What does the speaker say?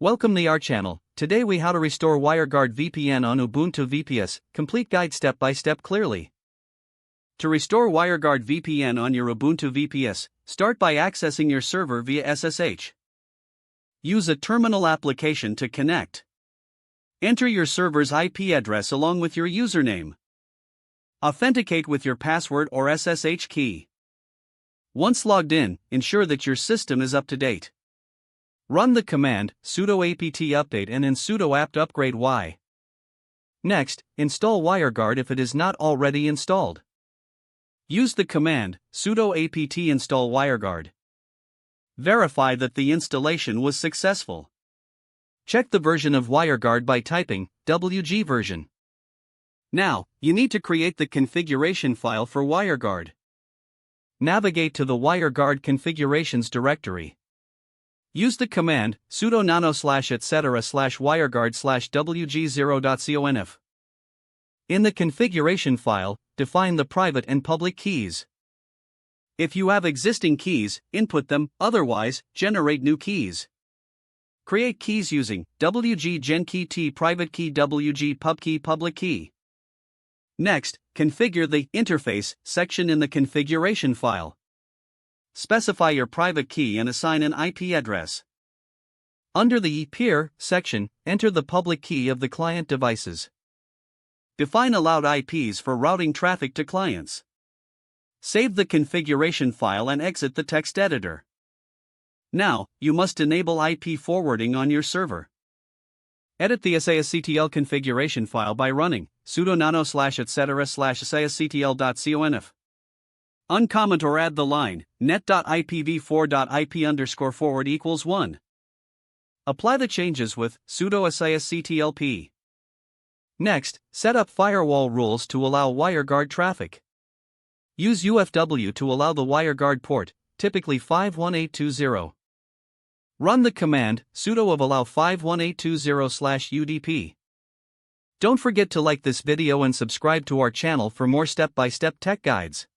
Welcome to our channel. Today we how to restore WireGuard VPN on Ubuntu VPS, complete guide step by step clearly. To restore WireGuard VPN on your Ubuntu VPS, start by accessing your server via SSH. Use a terminal application to connect. Enter your server's IP address along with your username. Authenticate with your password or SSH key. Once logged in, ensure that your system is up to date. Run the command sudo apt update and in sudo apt upgrade y. Next, install WireGuard if it is not already installed. Use the command sudo apt install WireGuard. Verify that the installation was successful. Check the version of WireGuard by typing WG version. Now, you need to create the configuration file for WireGuard. Navigate to the WireGuard configurations directory. Use the command sudo nano /etc/wireguard /wg0.conf. In the configuration file, define the private and public keys. If you have existing keys, input them, otherwise, generate new keys. Create keys using wg gen key t private key wg pub key public key. Next, configure the interface section in the configuration file. Specify your private key and assign an IP address. Under the peer section, enter the public key of the client devices. Define allowed IPs for routing traffic to clients. Save the configuration file and exit the text editor. Now, you must enable IP forwarding on your server. Edit the sysctl configuration file by running sudo nano /etc/sysctl.conf. Uncomment or add the line net.ipv4.ip_forward equals 1. Apply the changes with sudo sysctlp. Next, set up firewall rules to allow WireGuard traffic. Use UFW to allow the WireGuard port, typically 51820. Run the command sudo of allow 51820/UDP. Don't forget to like this video and subscribe to our channel for more step-by-step tech guides.